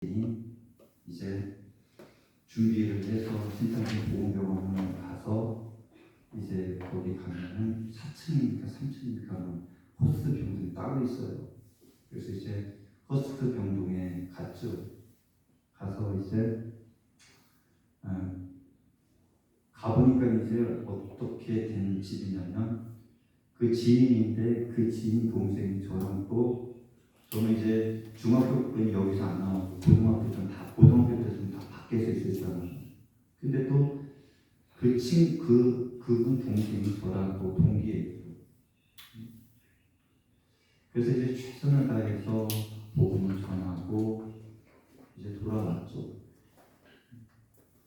이제 준비를 해서 신천지 보건병원을 가서 이제 거기 가면은 4층입니까 3층입니까 호스트 병동이 따로 있어요. 그래서 이제 호스트 병동에 갔죠. 가서 이제 가보니까 이제 어떻게 된 집이냐면 그 지인인데 그 지인 동생이 저랑 또 저는 이제 중학교 때는 여기서 안 나오고 고등학교 때는 다 밖에서 있었잖아요. 근데 또 그분 동생이 저랑 또 동기예요. 그래서 이제 최선을 다해서 복음을 전하고 이제 돌아왔죠.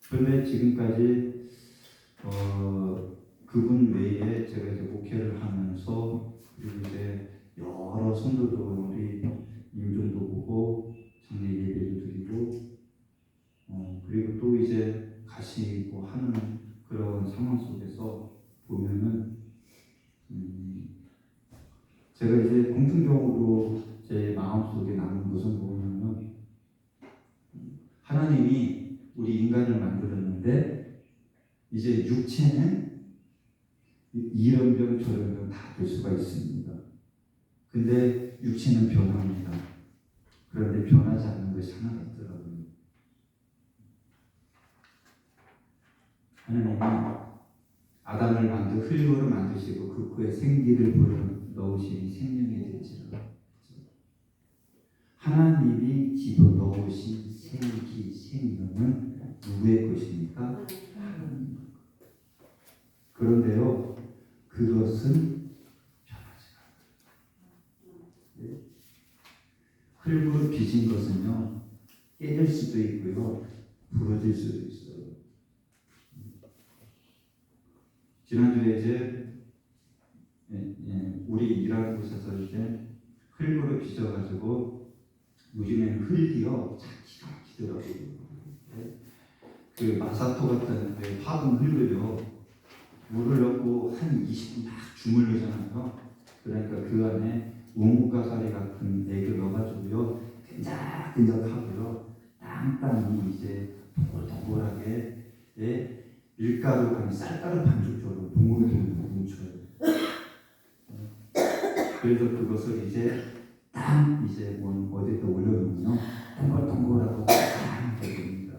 그런데 지금까지 그분 외에 제가 이제 목회를 하면서 그리고 이제 여러 성도들이 임종도 보고 장례 예배도 드리고 그리고 또 이제 가시고 하는 그런 상황 속에서 보면은 제가 이제 공통적으로 제 마음속에 남은 것은 뭐냐면 하나님이 우리 인간을 만들었는데 이제 육체는 이런 병 저런 병 다 될 수가 있습니다. 근데 육체는 변합니다. 그런데 변하지 않는 것이 하나가 있더라고요. 하나님이 아담을 흙으로 만드시고 그 코에 생기를 불어넣으시니 생명이 될지라. 하나님이 집어넣으신 생명은 누구의 것입니까? 그런데요, 그것은 변하지 않아요. 흙으로 빚은 것은요, 깨질 수도 있고요, 부러질 수도 있어요. 지난주에 이제 우리 일하는 곳에서 이제 흙으로 빚어가지고 요즘에는 흙이요, 기가 막히더라고요. 그 마사토 같은 화분 흙을요, 물을 넣고 한 20분 딱 주물르잖아요. 그러니까 그 안에 우뭇가사리 같은 액을 넣어가지고요, 끈적끈적하고요, 땅땅이 이제 동글동글하게 밀가루 아니 쌀가루 반죽처럼 동글동글 뭉쳐요. 그래서 그것을 이제 딱 이제 어디다 올려놓으면 동글동글하고 딱 됩니다.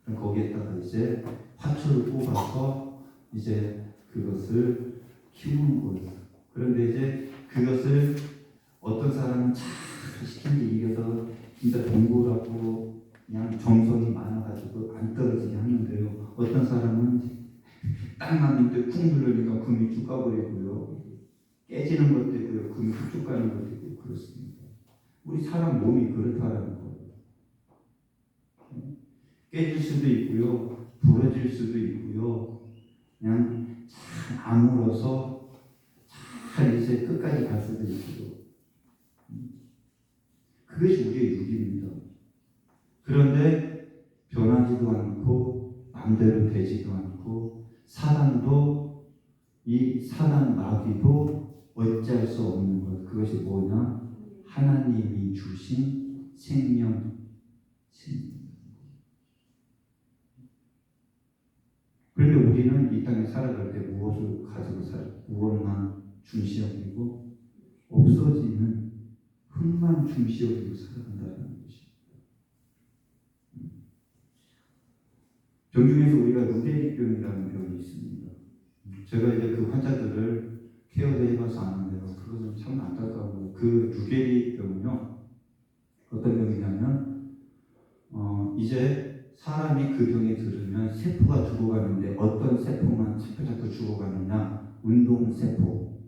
그럼 거기에다가 이제 화초를 뽑아서 이제 그것을 키우는 거예요. 그런데 이제 그것을 어떤 사람은 잘 시키는 게 이겨서 진짜 동글하고 그냥 정성이 많아가지고 안 떨어지게 하는데요. 어떤 사람은 땅만인데 쿵 눌러니까 금이 쭉 가버리고요. 깨지는 것도 있고요. 금이 쭉 가는 것도 있고 그렇습니다. 우리 사람 몸이 그렇다라는 거예요. 깨질 수도 있고요. 부러질 수도 있고요. 그냥 잘 아물어서 잘 이제 끝까지 갈 수도 있고 그것이 우리의 육입니다. 그런데 변하지도 않고 마음대로 되지도 않고 사단도 이 사단 마귀도 어찌할 수 없는 것 그것이 뭐냐? 하나님이 주신 생명. 그런데 우리는 이 땅에 살아갈 때 무엇을 가지고 무엇만 중시 여기고 없어지는 흙만 중시 여기고 살아간다는 것입니다. 병 중에서 우리가 루게릭병이라는 병이 있습니다. 제가 이제 그 환자들을 케어도 해봐서 아는데요. 그것은 참 안타까워. 그 루게릭병은요, 어떤 병이냐면, 이제 사람이 그 병에 들으면 세포가 죽어가는데 어떤 세포만 자꾸 죽어가느냐? 운동세포.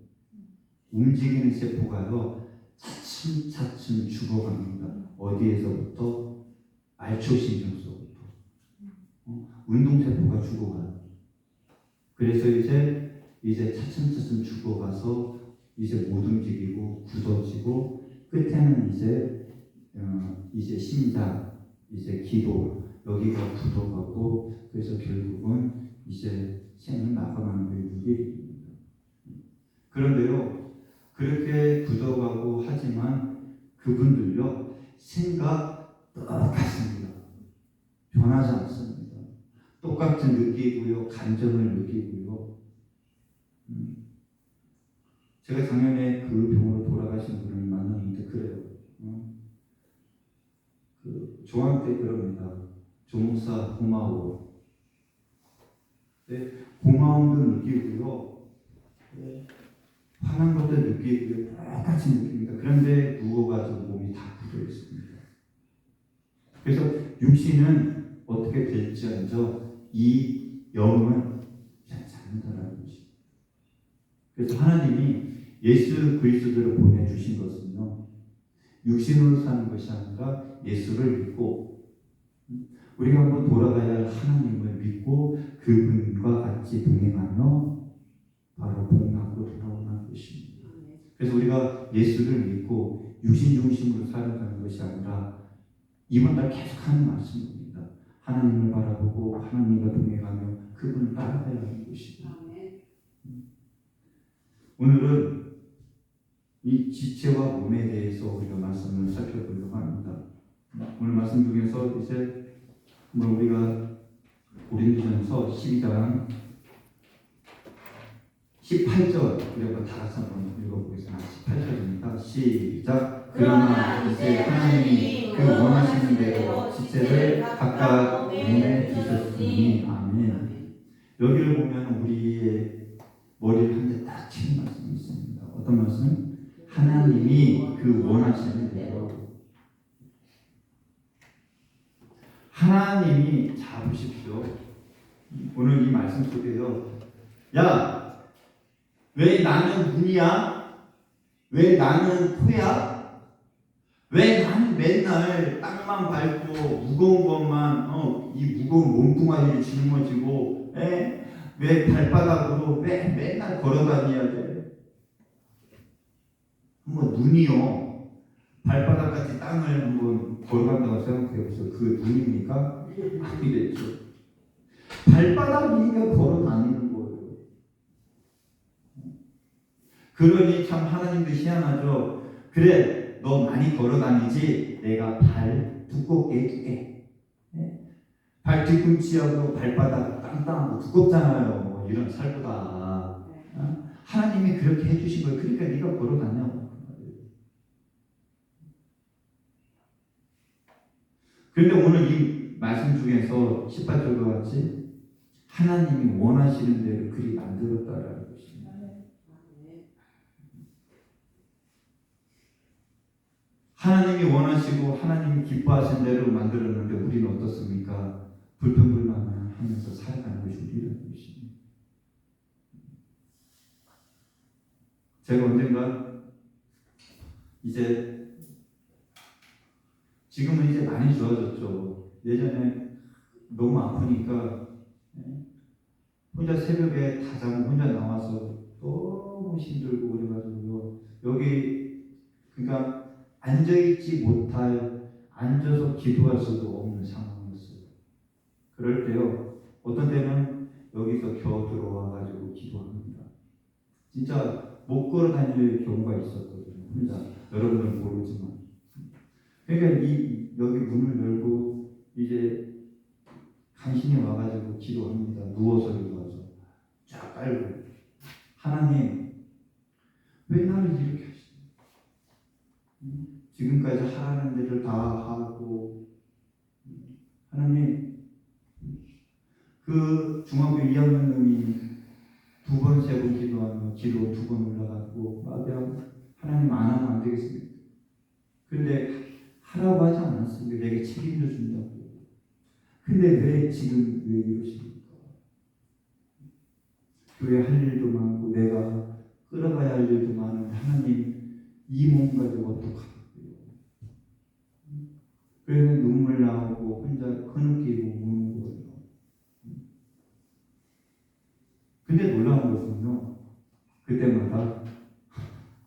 움직이는 세포가요, 차츰차츰 죽어갑니다. 어디에서부터? 말초신경서부터. 운동세포가 죽어가요. 그래서 이제 차츰차츰 죽어가서 이제 못 움직이고 굳어지고 끝에는 이제 심장, 이제 기도 여기가 굳어가고 그래서 결국은 이제 생을 나가는 게 무게입니다. 그런데요, 그렇게 굳어가고 하지만 그분들요 생각 똑같습니다. 변하지 않습니다. 똑같은 느끼고요, 감정을 느끼고요. 제가 작년에 그 병으로 돌아가신 분을 만났는데 그래요. 그 조항 때 그럽니다. 조목사 고마워. 네, 고마움도 느끼고요. 네, 화난 것도 느끼고요. 똑같이 느낍니다. 그런데 누워가지고 몸이 다 굳어 있습니다. 그래서 육신은 어떻게 될지언정 이 영은 괜찮다라는 것입니다. 그래서 하나님이 예수 그리스도를 보내주신 것은요, 육신으로 사는 것이 아니라 예수를 믿고 우리가 한번 돌아가야 할 하나님을 믿고 그분과 같이 동행하며 바로 복락으로 돌아오는 것입니다. 그래서 우리가 예수를 믿고 육신 중심으로 살아가는 것이 아니라 이번 달 계속하는 말씀입니다. 하나님을 바라보고 하나님과 동행하며 그분을 따라가야 하는 것입니다. 오늘은 이 지체와 몸에 대해서 우리가 말씀을 살펴보려고 합니다. 오늘 말씀 중에서 이제 우리가 고린도전서 12장 18절 우리가 다 같이 한번 읽어보겠습니다. 18절입니다. 시작. 그러나 이제 하나님이 그 원하시는 대로 지체를 각각 몸에 주셨으니 아멘. 여기를 보면 우리의 머리를 한 대 딱 치는 말씀이 있습니다. 어떤 말씀? 하나님이 그 원하시는 대로. 하나님이 자 보십시오. 오늘 이 말씀 속에요. 야, 왜 나는 문이야? 왜 나는 토야? 왜 나는 맨날 땅만 밟고 무거운 것만 이 무거운 몸뚱아리를 짊어지고 왜 발바닥으로 왜 맨날 걸어다녀야 돼? 한번 눈이요. 발바닥까지 땅을 한번 걸어간다고 생각해보세요. 그 눈입니까? 아니겠죠. 발바닥이니까 걸어다니는 거예요. 그러니 참 하나님도 희한하죠. 그래, 너 많이 걸어다니지? 내가 발 두껍게 해줄게. 발 뒤꿈치하고 발바닥 땅땅하고 두껍잖아요. 뭐 이런 살보다. 하나님이 그렇게 해주신 거예요. 그러니까 네가 걸어다녀. 그런데 오늘 이 말씀 중에서 18절과 같이 하나님이 원하시는 대로 그리 만들었다라는 것입니다. 하나님이 원하시고 하나님이 기뻐하신 대로 만들었는데 우리는 어떻습니까? 불평불만하면서 살아가는 것이 우리라는 것입니다. 제가 언젠가 지금은 이제 많이 좋아졌죠. 예전에 너무 아프니까 혼자 새벽에 다 자고 혼자 나와서 너무 힘들고 그래가지고요. 여기 그러니까 앉아있지 못할, 앉아서 기도할 수도 없는 상황이었어요. 그럴 때요, 어떤 때는 여기서 겨우 들어와가지고 기도합니다. 진짜 못 걸어 다닐 경우가 있었거든요. 혼자. 여러분은 모르지만. 그러니까 여기 문을 열고 이제 간신히 와가지고 기도합니다. 누워서 기도하죠. 쫙 깔고. 하나님, 왜 나를 이렇게 하시니? 지금까지 하라는 일을 다 하고, 하나님, 그 중학교 2학년 놈이 2번, 3번 기도하며 기도 2번 올라가고, 하나님 안 하면 안 되겠습니까? 근데 하라고 하지 않았습니다. 내게 책임져 준다고. 근데 왜 지금 왜 이러십니까? 교회 할 일도 많고, 내가 끌어가야 할 일도 많은데, 하나님, 이 몸 가지고 어떡하라고요? 그래서 눈물 나오고, 혼자 흐느끼고 우는 거예요. 근데 놀라운 것은요, 그때마다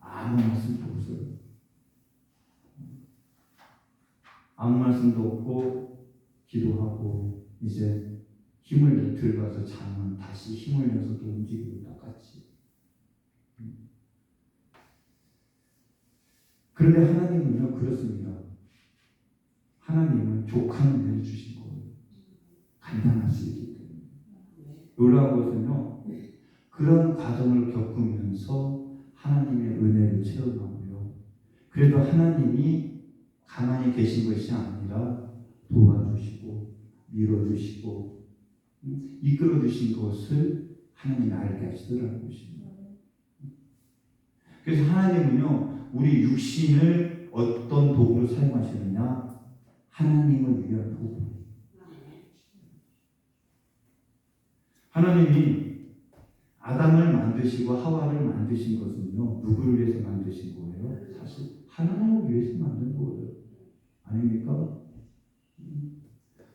아무 말씀도 없어요. 아무 말씀도 없고, 기도하고, 이제 힘을 들어가서 자면 다시 힘을 내서 또 움직이고 똑같이. 그런데 하나님은요, 그렇습니다. 하나님은 족한 은혜를 주신 거예요. 간단할 수 있기 때문에. 놀라운 것은요, 그런 과정을 겪으면서 하나님의 은혜를 체험하고요. 그래도 하나님이 가만히 계신 것이 아니라 도와주시고 밀어주시고 이끌어주신 것을 하나님이 알게 하시더라는 것입니다. 그래서 하나님은요, 우리 육신을 어떤 도구로 사용하시느냐? 하나님을 위한 도구. 하나님이 아담을 만드시고 하와를 만드신 것은요, 누구를 위해서 만드신 거예요? 사실 하나님을 위해서 만든 거예요. 아닙니까?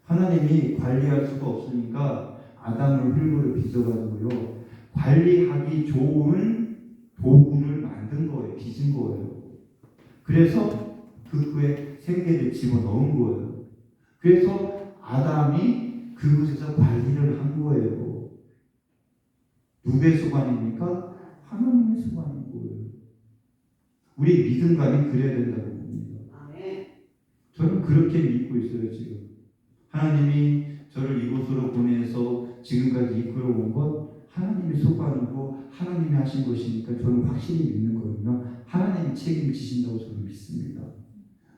하나님이 관리할 수가 없으니까 아담을 흙으로 빚어가지고요, 관리하기 좋은 도구를 만든 거예요. 빚은 거예요. 그래서 그 후에 생계를 집어넣은 거예요. 그래서 아담이 그곳에서 관리를 한 거예요. 누구의 수관입니까? 하나님의 수관인 거예요. 우리 믿음감이 그래야 된다고 봅니다. 저는 그렇게 믿고 있어요. 지금 하나님이 저를 이곳으로 보내서 지금까지 이끌어온 것 하나님의 수관이고 하나님이 하신 것이니까 저는 확실히 믿는 거거든요. 하나님이 책임을 지신다고 저는 믿습니다.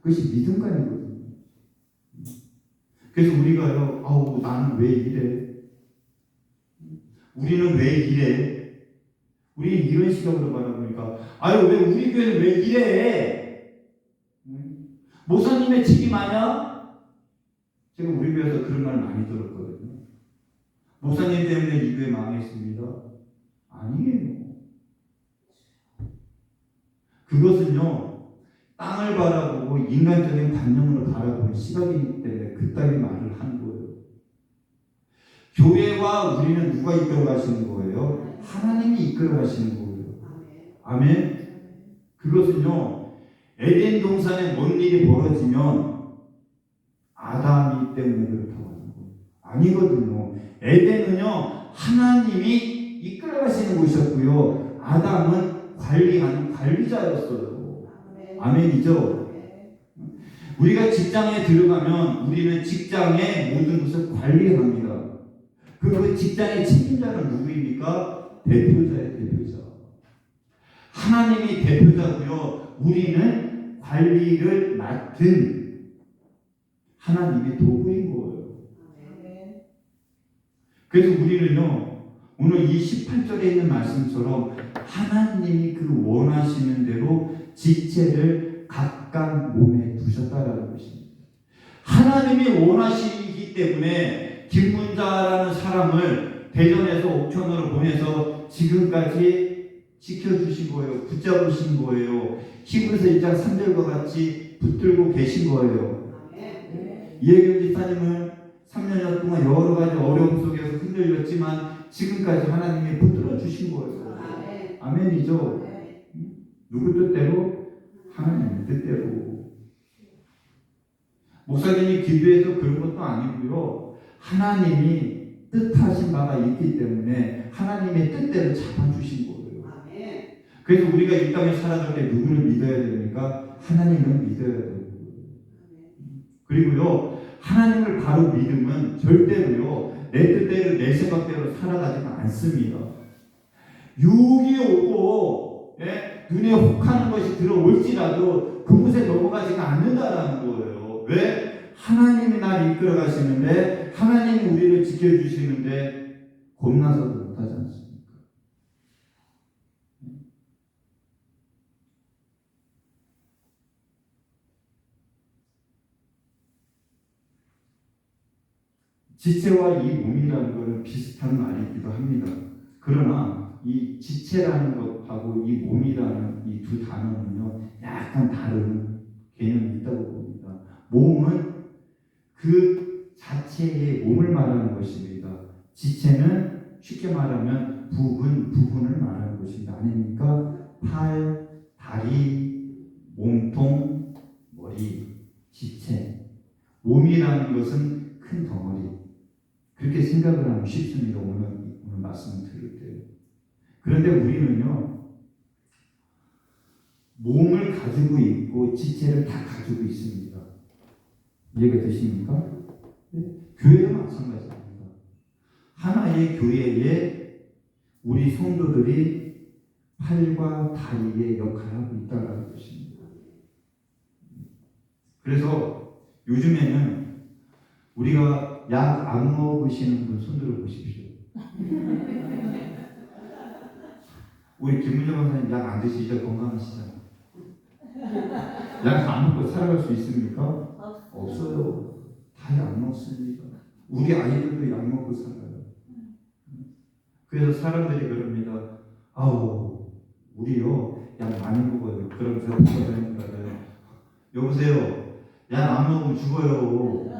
그것이 믿음감이거든요. 그래서 우리가요, 아우 나는 왜 이래? 우리는 왜 이래? 우리 이런 시각으로 바라보니까, 아유 왜 우리 교회는 왜 이래? 목사님의 책임 아니야? 제가 우리 교회에서 그런 말 많이 들었거든요. 목사님 때문에 이 교회 망했습니다. 아니에요. 그것은요, 땅을 바라보고 인간적인 관념으로 바라보는 시각이기 때문에 그따위 말을 하는 거예요. 교회와 우리는 누가 이끌어 가시는 거예요? 하나님이 이끌어 가시는 거예요. 아멘. 그것은요, 에덴 동산에 뭔 일이 벌어지면 아담이 때문에 그렇다고 하는 거예요. 아니거든요. 에덴은요, 하나님이 이끌어 가시는 곳이었고요, 아담은 관리하는 관리자였어요. 아멘이죠. 우리가 직장에 들어가면 우리는 직장의 모든 것을 관리합니다. 그 직장의 책임자는 누구입니까? 대표자의 대표자. 하나님이 대표자고요. 우리는 관리를 맡은 하나님의 도구인 거예요. 그래서 우리는요, 오늘 이 18절에 있는 말씀처럼 하나님이 그 원하시는 대로 지체를 각각 몸에 두셨다라는 것입니다. 하나님이 원하시기 때문에 김문자라는 사람을 대전에서 옥천으로 보내서 지금까지 지켜주신 거예요. 붙잡으신 거예요. 히브리서 1장 3절과 같이 붙들고 계신 거예요. 이혜경 집사님은 3년여 동안 여러 가지 어려움 속에서 흔들렸지만 지금까지 하나님이 붙들어 주신 거예요. 아멘이죠. 누구 뜻대로? 하나님 뜻대로. 목사님이 기도해서 그런 것도 아니고요. 하나님이 뜻하신 바가 있기 때문에 하나님의 뜻대로 잡아주신 거예요. 그래서 우리가 이 땅에 살아갈 때 누구를 믿어야 됩니까? 하나님을 믿어야 돼요. 그리고요, 하나님을 바로 믿으면 절대로요, 내 뜻대로 내 생각대로 살아가지는 않습니다. 유혹이 오고 눈에 혹하는 것이 들어올지라도 그곳에 넘어가지가 않는다라는 거예요. 왜? 하나님이 나를 이끌어 가시는데, 하나님이 우리를 지켜주시는데 겁나서도 못하지 않습니까? 지체와 이 몸이라는 것은 비슷한 말이기도 합니다. 그러나 이 지체라는 것하고 이 몸이라는 이 두 단어는요, 약간 다른 개념이 있다고 봅니다. 몸은 그 자체의 몸을 말하는 것입니다. 지체는 쉽게 말하면 부분을 말하는 것입니다. 아닙니까? 팔, 다리, 몸통, 머리, 지체. 몸이라는 것은 큰 덩어리. 그렇게 생각을 하면 쉽습니다. 오늘 말씀을 들을 때. 그런데 우리는요, 몸을 가지고 있고 지체를 다 가지고 있습니다. 이해가 되십니까? 네? 교회도 마찬가지입니다. 하나의 교회에 우리 성도들이 팔과 다리의 역할을 하고 있다는 것입니다. 그래서 요즘에는 우리가 약 안 먹으시는 분 손들어 보십시오. 우리 김문정 박사님 약 안 드시죠? 건강하시잖아요. 약 안 먹고 살아갈 수 있습니까? 없어요. 다 약 먹습니다. 우리 아이들도 약 먹고 살아요. 그래서 사람들이 그럽니다. 아우, 우리요, 약 많이 먹어요. 그러면서 부모님과 여보세요, 약 안 먹으면 죽어요.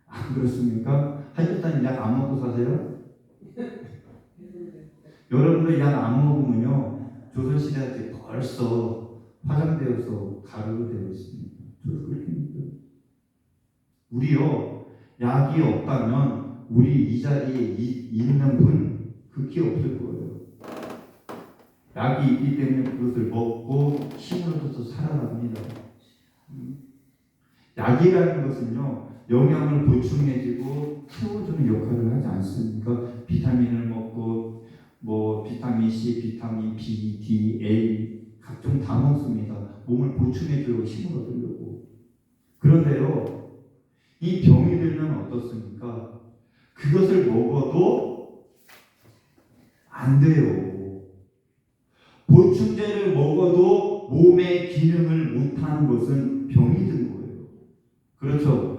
안 그렇습니까? 하여튼 약 안 먹고 사세요? 여러분들 약 안 먹으면요, 조선시대한테 벌써 화장되어서 가루로 되어 있습니다. 저도 그렇게 믿어요. 우리요, 약이 없다면 우리 이 자리에 있는 분 극히 없을 거예요. 약이 있기 때문에 그것을 먹고 힘을 얻어서 살아납니다. 약이라는 것은요, 영양을 보충해주고 채워주는 역할을 하지 않습니까? 비타민을 먹고 비타민 C, 비타민 B, D, A 각종 다 먹습니다. 몸을 보충해주고 힘을 얻으려고. 그런데요, 이 병이 들면 어떻습니까? 그것을 먹어도 안 돼요. 보충제를 먹어도 몸의 기능을 못하는 것은 병이 든 거예요. 그렇죠?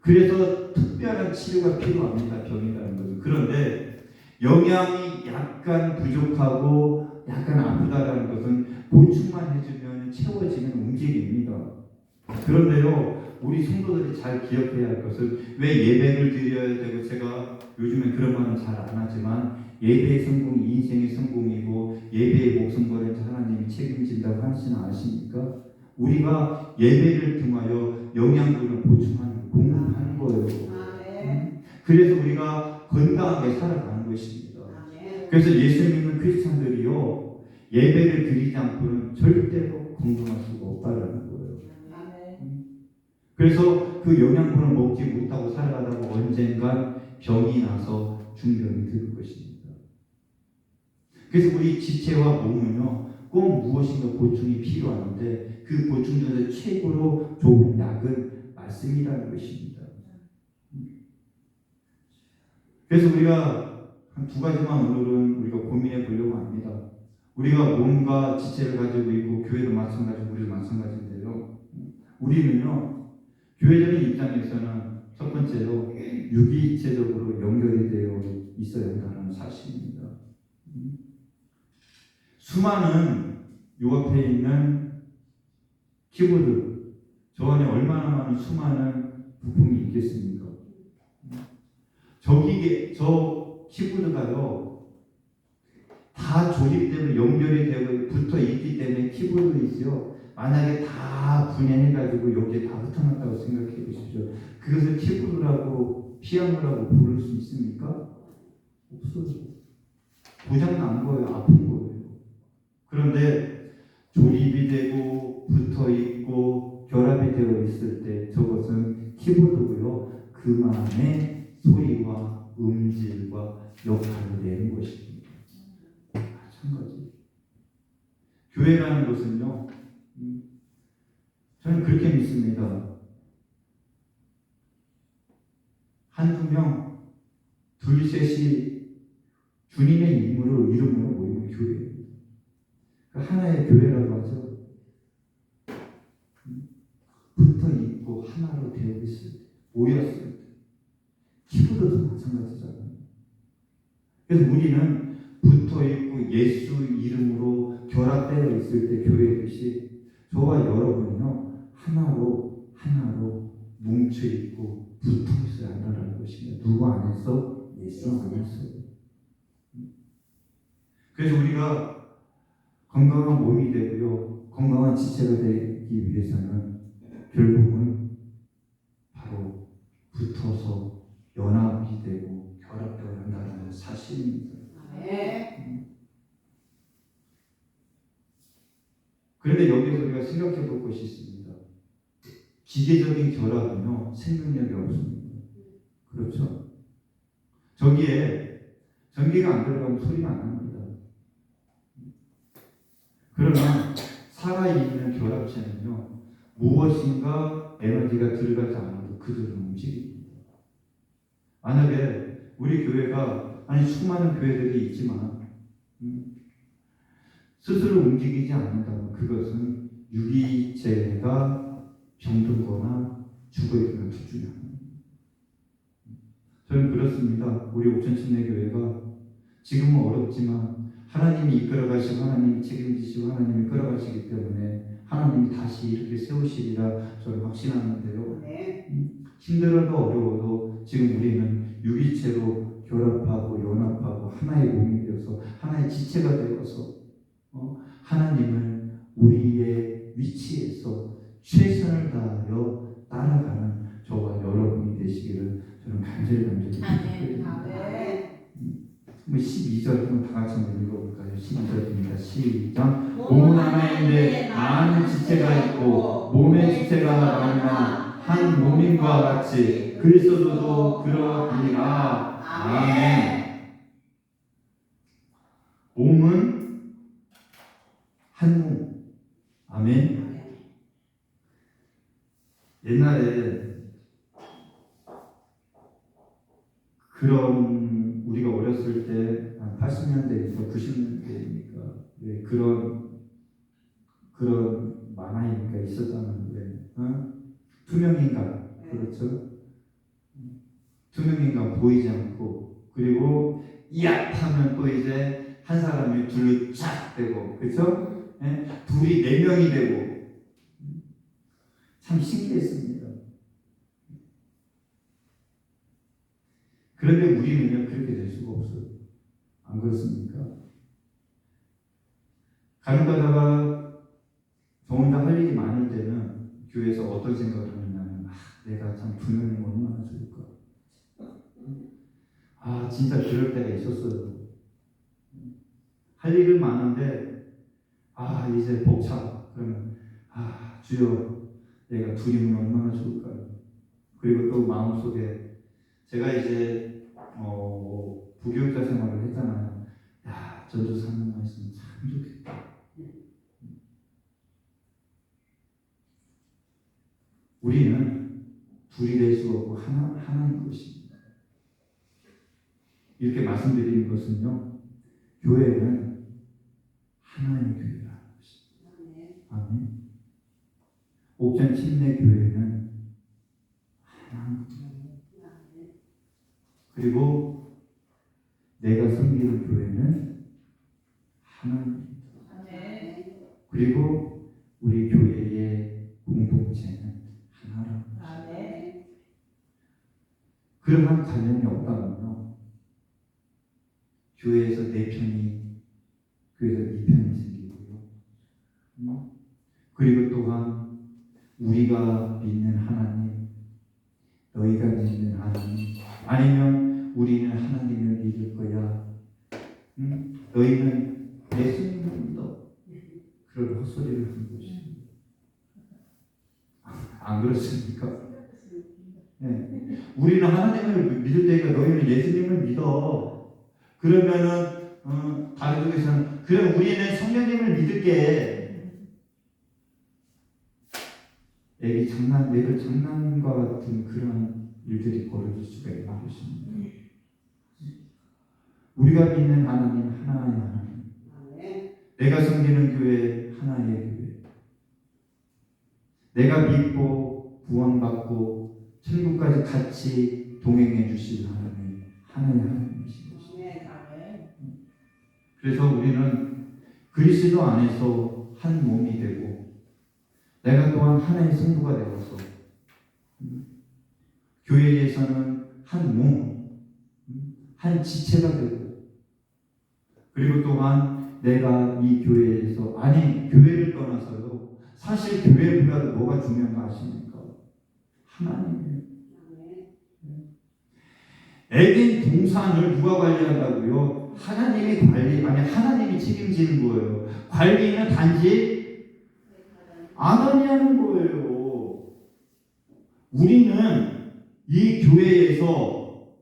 그래서 특별한 치료가 필요합니다. 병이라는 것은. 그런데 영양이 약간 부족하고 약간 아프다라는 것은 보충만 해주면 채워지는 움직임입니다. 그런데요, 우리 성도들이 잘 기억해야 할 것은 왜 예배를 드려야 되고, 제가 요즘엔 그런 말은 잘 안 하지만 예배의 성공이 인생의 성공이고 예배의 목숨 걸을 때 하나님이 책임진다고 하시는 아십니까? 우리가 예배를 통하여 영양분을 보충하는 공급하는 거예요. 그래서 우리가 건강하게 살아가는 것입니다. 그래서 예수 믿는 크리스찬들이요, 예배를 드리지 않고는 절대로 건강할 수가 없다라는 거예요. 그래서 그 영양분을 먹지 못하고 살아가다가 언젠간 병이 나서 중병이 들 것입니다. 그래서 우리 지체와 몸은요, 꼭 무엇인가 보충이 필요한데 그 보충 중에서 최고로 좋은 약은 말씀이라는 것입니다. 그래서 우리가 한 두 가지만 오늘은 우리가 고민해 보려고 합니다. 우리가 몸과 지체를 가지고 있고 교회도 마찬가지고 우리도 마찬가지인데요. 우리는요, 교회적인 입장에서는 첫 번째로 유기체적으로 연결이 되어 있어야 한다는 사실입니다. 수많은 요 앞에 있는 키보드, 저 안에 얼마나 많은 수많은 부품이 있겠습니까? 저 키보드가요, 다 조립되고 연결이 되고 붙어 있기 때문에 키보드이죠. 만약에 다 분해해가지고 여기에 다 흩어놨다고 생각해 보십시오. 그것을 키보드라고 피아노라고 부를 수 있습니까? 없어요. 고장난 거예요. 아픈 거예요. 그런데 조립이 되고 붙어 있고 결합이 되어 있을 때 저것은 키보드고요. 그만의 소리와 음질과 역할을 내는 것입니다. 마찬가지. 교회라는 것은요, 저는 그렇게 믿습니다. 한두 명, 둘, 셋이 주님의 이름으로 모이는 교회입니다. 하나의 교회라고 하죠. 붙어 있고 하나로 되어 있을 때, 모였을 때, 키보드도 마찬가지잖아요. 그래서 우리는 붙어 있고 예수 이름으로 결합되어 있을 때 교회듯이 저와 여러분은요, 하나로 뭉쳐 있고 붙어 있어야 한다는 것입니다. 누구 안에서? 예수 안에서. 그래서 우리가 건강한 몸이 되고요, 건강한 지체가 되기 위해서는 결국은 바로 붙어서 연합이 되고 결합되어야 한다는 사실입니다. 그런데 여기서 우리가 생각해 볼 것이 있습니다. 기계적인 결합은요 생명력이 없습니다. 그렇죠? 저기에 전기가 안 들어가면 소리가 안 납니다. 그러나 살아있는 결합체는요 무엇인가 에너지가 들어가지 않아도 그대로 움직입니다. 만약에 우리 교회가 수많은 교회들이 있지만 스스로 움직이지 않는다면 그것은 유기체가 병들거나 죽어있거나 둘 중에 하나입니다. 저는 그렇습니다. 우리 옥천침례교회가 지금은 어렵지만 하나님이 이끌어가시고 하나님이 책임지시고 하나님이 끌어가시기 때문에 하나님이 다시 이렇게 세우시리라 저는 확신하는데요. 힘들어도 어려워도 지금 우리는 유기체로 결합하고 연합하고 하나의 몸이 되어서 하나의 지체가 되어서 하나님을 우리의 위치에서 최선을 다하여 따라가는 저와 여러분이 되시기를 저는 간절히 부탁드립니다. 12절 한번 다 같이 한번 읽어볼까요? 12절입니다. 시작. 몸은 하나인데 많은 지체가 있고 몸의 지체가 많으나 한 몸인과 같이 그리스도도 그러하니라. 아멘. 몸은 한 몸. 아멘. 옛날에 그런 우리가 어렸을 때 80년대에서 90년대니까 그런 만화니까 있었잖아요. 투명인간, 그렇죠? 투명인간 보이지 않고 그리고 이약하면 또 이제 한 사람이 둘로 쫙 되고, 그렇죠? 둘이 4명이 되고 참 신기했습니다. 그런데 우리는요 그렇게 될 수가 없어요. 안 그렇습니까? 가는 가다가 저 혼자 할 일이 많을 때는 교회에서 어떤 생각을 하느냐면 내가 참 2명이 얼마나 좋을까. 진짜 그럴 때가 있었어요. 할 일은 많은데 이제 벅차. 그러면 주여 내가 2명이 얼마나 좋을까요. 그리고 또 마음속에 제가 이제 부교육자 생활을 했잖아요. 전도 3년만 있으면 참 좋겠다. 우리는 둘이 될 수 없고 하나인 것입니다. 이렇게 말씀드리는 것은요, 교회는 하나의 교회라는 것입니다. 아멘. 옥천 침례 교회는 하나입니다. 그리고 내가 섬기는 교회는 하나입니다. 그리고 우리 교회의 공동체는 하나랍니다. 그러한 관념이 없다면요, 교회에서 4편이 교회에서 2편이 생기고요. 그리고 또한 우리가 믿는 하나님, 너희가 믿는 하나님, 아니면 우리는 하나님을 믿을 거야. 너희는 예수님을 믿어. 그런 헛소리를 하는 것입니다. 안 그렇습니까? 네. 우리는 하나님을 믿을 때니까 너희는 예수님을 믿어. 그러면은 다른 쪽에서는 그럼 우리는 성령님을 믿을게. 애기 장난과 같은 그런 일들이 벌어질 수가 있는 것입니다. 우리가 믿는 하나님 하나의 하나님, 내가 섬기는 교회 하나의 교회, 내가 믿고 구원받고 천국까지 같이 동행해 주실 하나님 하나의 하나님이십니다. 그래서 우리는 그리스도 안에서 한 몸이 되고 내가 또한 하나의 성도가 되어서 교회에서는 한 몸, 한 지체가 되고 그리고 또한 내가 이 교회에서 교회를 떠나서요 사실 교회보다도 뭐가 중요한가 아십니까? 하나님이에요. 에덴 동산을 누가 관리한다고요? 하나님이 하나님이 책임지는 거예요. 관리는 단지 아담이 하는 거예요. 우리는 이 교회에서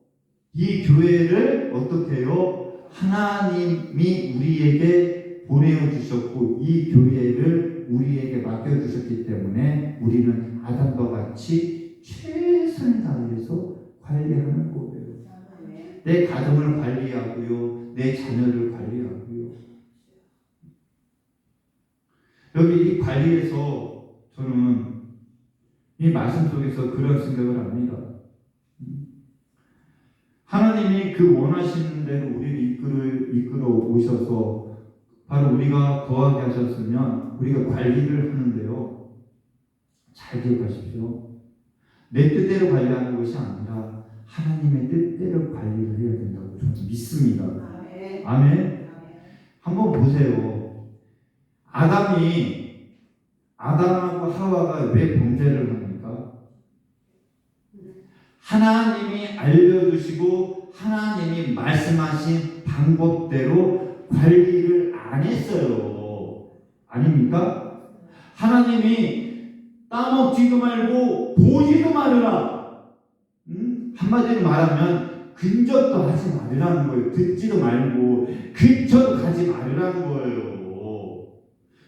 이 교회를 어떻게 해요? 하나님이 우리에게 보내어 주셨고 이 교회를 우리에게 맡겨 주셨기 때문에 우리는 아담과 같이 최선을 다해서 관리하는 거예요. 내 가정을 관리하고요. 내 자녀를 관리하고요. 여기 이 관리에서 저는 이 말씀 속에서 그런 생각을 합니다. 하나님이 그 원하시는 대로 우리를 이끌어 오셔서 바로 우리가 거하게 하셨으면 우리가 관리를 하는데요. 잘 기억하십시오. 내 뜻대로 관리하는 것이 아니라 하나님의 뜻대로 관리를 해야 된다고 저는 믿습니다. 아멘. 한번 보세요. 아담하고 하와가 왜 범죄를 합니까? 하나님이 알려주시고 하나님이 말씀하신 방법대로 관리를 안 했어요. 아닙니까? 하나님이 따먹지도 말고 보지도 말으라. 한마디로 말하면 근접도 하지 말으라는 거예요. 듣지도 말고 근처도 가지 말으라는 거예요.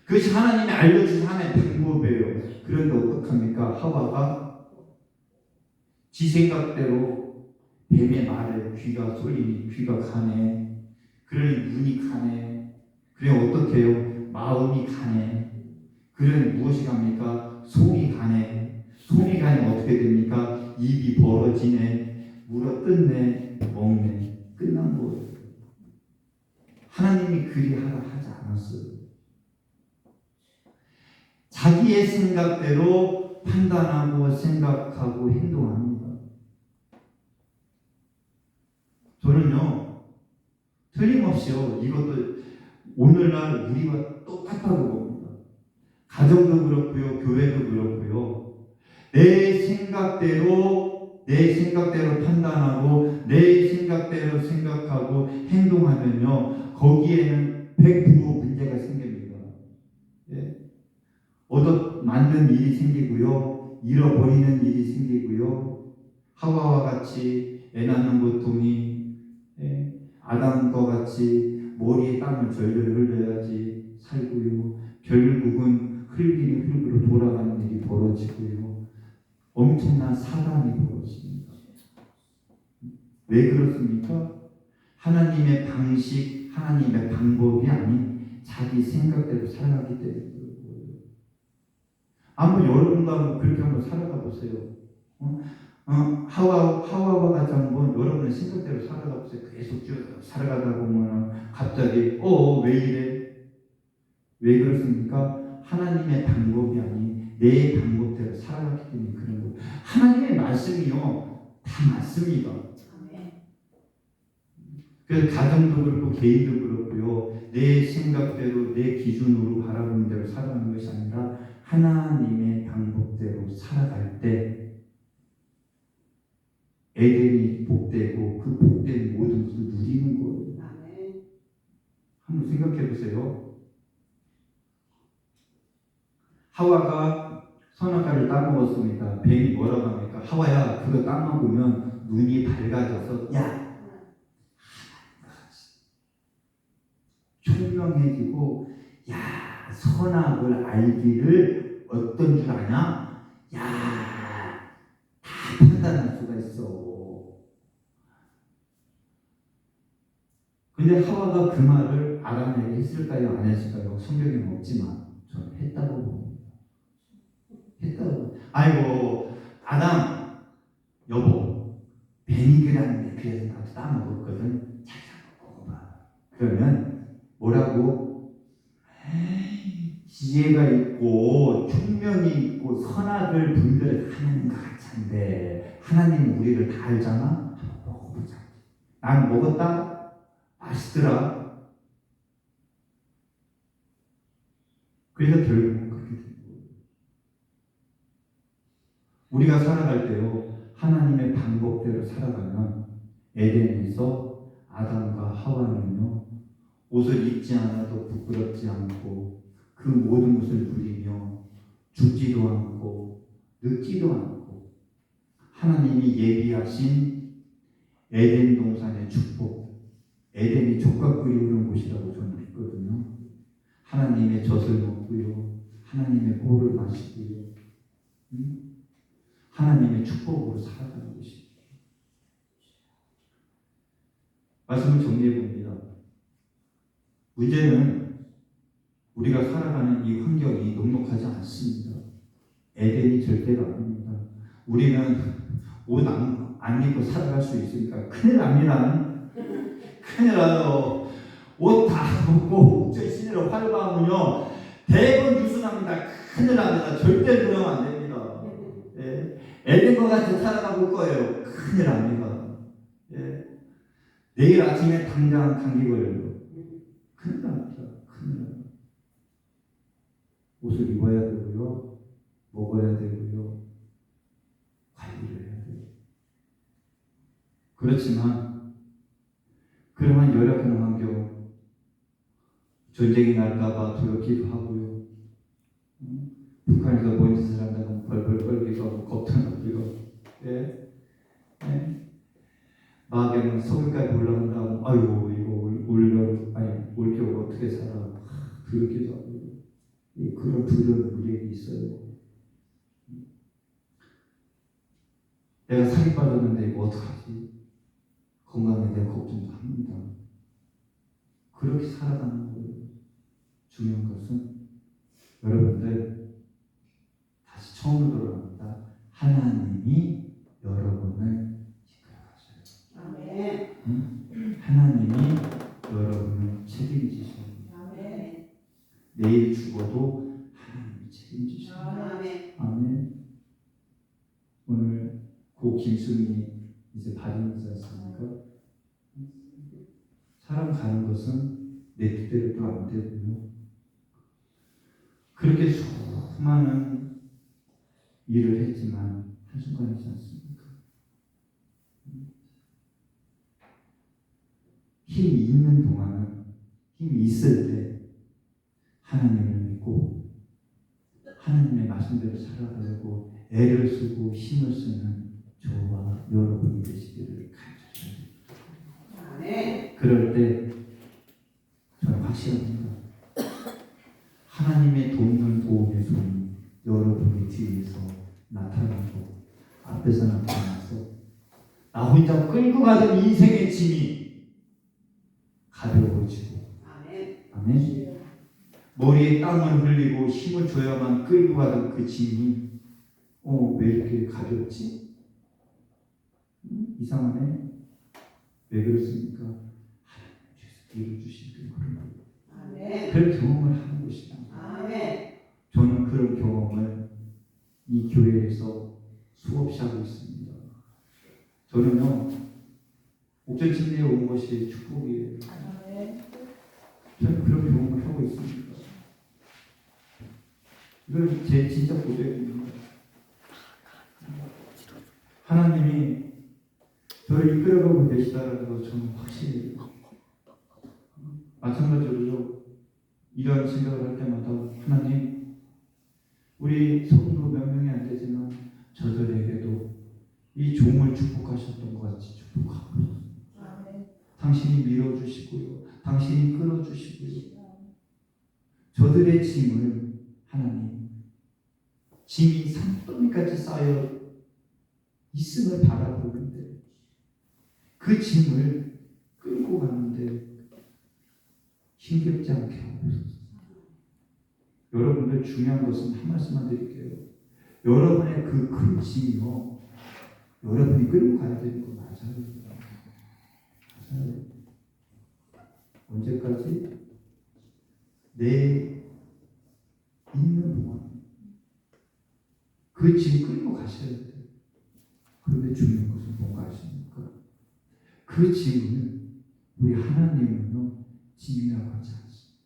그것이 하나님이 알려주신 하나님의 방법이에요. 그런데 어떡합니까? 하와가 지 생각대로 뱀의 말에 귀가 쏠리니 귀가 가네. 그러니 눈이 가네. 그래 어떻게 해요? 마음이 가네. 그러니 무엇이 갑니까? 속이 가네. 속이 가면 어떻게 됩니까? 입이 벌어지네. 물어뜯네. 먹네. 끝난 거예요. 하나님이 그리하라 하지 않았어요. 자기의 생각대로 판단하고 생각하고 행동합니다. 저는요, 틀림없이요, 이것도 오늘날 우리와 똑같다고 봅니다. 가정도 그렇고요, 교회도 그렇고요. 내 생각대로 판단하고 내 생각대로 생각하고 행동하면요, 거기에는 100% 문제가 생깁니다. 예? 얻어 맞는 일이 생기고요, 잃어버리는 일이 생기고요, 하와와 같이 애 낳는 고통이, 아담과 같이 머리에 땀을 절절 흘려야지 살고요, 결국은 흙이니 흙으로 돌아가는 일이 벌어지고요, 엄청난 사단이 벌어집니다. 왜 그렇습니까? 하나님의 방식, 하나님의 방법이 아닌 자기 생각대로 살아가기 때문에. 한번 여러분도 한번 그렇게 한번 살아가 보세요. 하와와 같이 한번 여러분의 생각대로 살아가 보세요. 계속 쭉 살아가다 보면 갑자기 왜 이래? 왜 그렇습니까? 하나님의 방법이 아닌 내 방법대로 살아갔기 때문에 그런 거예요. 하나님의 말씀이요 다 맞습니다. 그래서 가정도 그렇고 개인도 그렇고요, 내 생각대로 내 기준으로 바라보는 대로 살아가는 것이 아니라 하나님의 방법대로 살아갈 때 에덴이 복되고 그 복된 모든 것을 누리는 거예요. 한번 생각해 보세요. 하와가 선악과를 따먹었습니다. 뱀이 뭐라고 합니까? 하와야, 그거 따먹으면 눈이 밝아져서 총명해지고 선악을 알기를 어떤 줄 아냐? 다 판단할 수가 있어. 근데 하와가 그 말을 아담에게 했을까요? 안 했을까요? 성경에는 없지만 저는 했다고 봅니다. 했다고. 아이고 아담 여보, 뱀이 그랬는데 그래서 나도 따먹었거든. 잘 먹어봐. 그러면 뭐라고? 지혜가 있고 총명이 있고 선악을 분별해서 하나님과 같이 한데 하나님은 우리를 다 알잖아. 한번 먹어보자. 난 먹었다. 맛있더라. 그래서 결국은 그렇게 된 거예요. 우리가 살아갈 때요, 하나님의 방법대로 살아가면 에덴에서 아담과 하와는요, 옷을 입지 않아도 부끄럽지 않고 그 모든 것을 누리며 죽지도 않고 늙지도 않고 하나님이 예비하신 에덴 동산의 축복, 에덴이 족과 꿀이 흐르는 곳이라고 저는 믿거든요. 하나님의 젖을 먹고요, 하나님의 꿀을 마시고요, 하나님의 축복으로 살아가는 것입니다. 말씀을 정리해 봅니다. 문제는 우리가 살아가는 이 환경이 넉넉하지 않습니다. 에덴이 절대가 아닙니다. 우리는 옷 안 입고 살아갈 수 있으니까 큰일 납니다. 큰일 나요. 옷 다 벗고 옥저히 시내로 활보하면요 대번 유순합니다. 큰일 납니다. 절대 그러면 안 됩니다. 예. 에덴과 같이 살아가볼 거예요. 큰일 납니다. 예. 내일 아침에 당장 감기 걸려요. 큰일 납니다. 큰일 납니다. 옷을 입어야 되고요, 먹어야 되고요, 관리를 해야 돼요. 그렇지만 그러한 열악한 환경, 전쟁이 날까봐 두렵기도 하고요, 북한에서 뭔 짓을 한다고 벌벌 떨기도 하고 겁나기도 하고, 예? 예? 마귀는 서울까지 올라간다고 아이고 이거 올 겨울 어떻게 살아, 두렵기도 하고, 그런 두려운 우리에게 있어요. 내가 살이 빠졌는데 이거 어떡하지? 건강에 대한 걱정도 합니다. 그렇게 살아가는 거예요. 중요한 것은 여러분들 다시 처음으로 돌아갑니다. 하나님이 여러분을 이끌어가셔요. 아멘. 하나님이 여러분을 책임지십니다. 아멘. 내일 죽어도 하나님이 책임지십니다. 아멘. 아멘. 오늘 고 김수민이 이제 발인이지 않습니까? 사람 가는 것은 내 뜻대로도 안 되고요. 그렇게 수많은 일을 했지만 한순간이지 않습니까? 힘이 있는 동안은, 힘이 있을 때 하나님을 믿고 하나님의 말씀대로 살아가려고 애를 쓰고 힘을 쓰는 저와 여러분이 되시기를 간절히 바랍니다. 그럴 때 저는 확실합니다. 하나님의 돕는 도움의 손이 여러분의 뒤에서 나타나고 앞에서 나타나서 나 혼자 끌고 가던 인생의 짐이 가벼워지고, 아멘. 머리에 땀을 흘리고 힘을 줘야만 끌고 가던 그 짐이 왜 이렇게 가볍지? 이상하네. 왜 그렇습니까? 하나님께서 이루어주신 그런 거예요. 그런 경험을 하는 것입니다. 저는 그런 경험을 이 교회에서 수없이 하고 있습니다. 저는요, 옥전 침례에 온 것이 축복이에요. 저는 그런 경험을 하고 있습니다. 이건 제 진짜 고백입니다. 하나님이 저를 이끌어가고 계시다는 걸 저는 확실히 마찬가지로 이런 생각을 할 때마다 하나님, 우리 성도 몇 명이 안 되지만 저들에게도 이 종을 축복하셨던 것 같이 축복하옵소서. 당신이 밀어주시고요, 당신이 끌어주시고요, 저들의 짐을 하나님, 짐이 산더미같이 쌓여 있음을 바라보는데 그 짐을 끌고 가는데 힘겹지 않게 하옵소서. 여러분들 중요한 것은 한 말씀만 드릴게요. 여러분의 그 큰 짐이요, 여러분이 끌고 가야 되는 거 맞아요. 맞아요. 언제까지? 내 있는 동안 그 짐 끌고 가셔야 돼요. 그런데 중요한 것은 뭔가 아십니까? 그 짐을 우리 하나님은요, 짐이라고 하지 않습니다.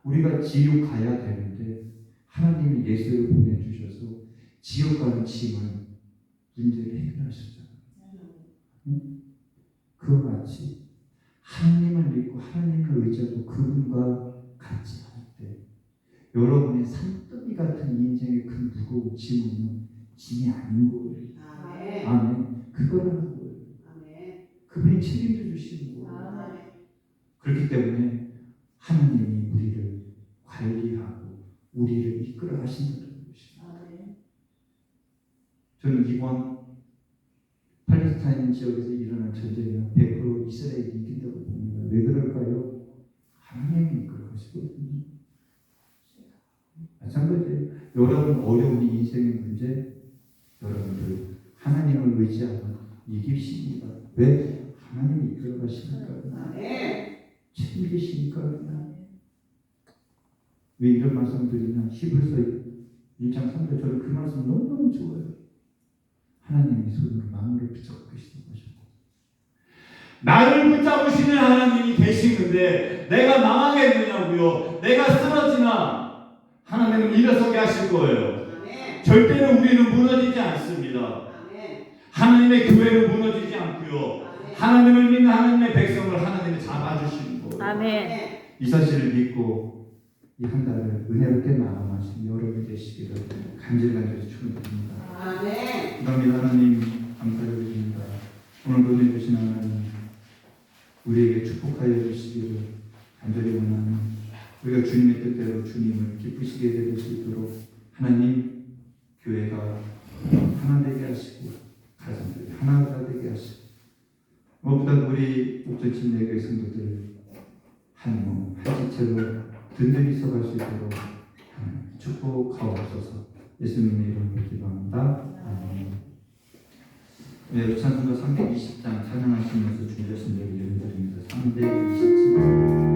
우리가 지옥 가야 되는데 하나님이 예수를 보내주셔서 지옥 가는 짐을 문제를 해결하셨잖아요. 응? 그와 같이 하나님을 믿고 하나님을 의지하고 그분과 같이 할 때 여러분의 산더미 같은 인생의 그 무거운 짐은요, 짐이 아닌 거예요. 아멘. 아멘. 그거라는 거예요. 아멘. 그분이 책임져 주시는 거예요. 아멘. 그렇기 때문에 하나님이 우리를 관리하고 우리를 이끌어 가신다는 것입니다. 아멘. 저는 이번 팔레스타인 지역에서 일어난 전쟁은 100% 이스라엘이 이긴다고 봅니다. 왜 그럴까요? 하나님이 이끌어 가시거든요. 마찬가지예요. 여러분 어려운 인생의 문제, 여러분들 하나님을 의지하면 이기십니다. 왜? 하나님이 이끌어 가시니까. 아멘. 책임지시니까. 왜 이런 말씀 드리면 히브리서 1장 3절 저는 그 말씀 너무너무 좋아요. 하나님이 손으로 만물을 붙잡고 계시는 것이고 나를 붙잡으시는 하나님이 계시는데 내가 망하겠느냐고요. 내가 쓰러지나 하나님은 일어서게 하실 거예요. 아멘. 절대로 우리는 무너지지 않습니다. 아멘. 하나님의 교회는 무너지지 않고요. 아멘. 하나님을 믿는 하나님의 백성을 하나님이 잡아주시는 거예요. 아멘. 이 사실을 믿고 이 한 달을 은혜롭게 나눠마신 여러분 되시기를 간절간절히 축원드립니다. 아멘. 감사합니다. 하나님 감사드립니다. 오늘도 은혜 주신 하나님 우리에게 축복하여 주시기를 간절히 원하는 우리가 주님의 뜻대로 주님을 기쁘시게 될 수 있도록 하나님 교회가 하나 되게 하시고 가정들이 하나가 되게 하시고 무엇보다 우리 옥전침례 교회 성도들 한 몸, 한 지체로 든든히 서갈 수 있도록 축복하옵소서. 예수님의 이름으로 기도합니다. 아멘. 네, 찬송가 320장 찬양하시면서 준비하신 대로 예배드립니다. 327장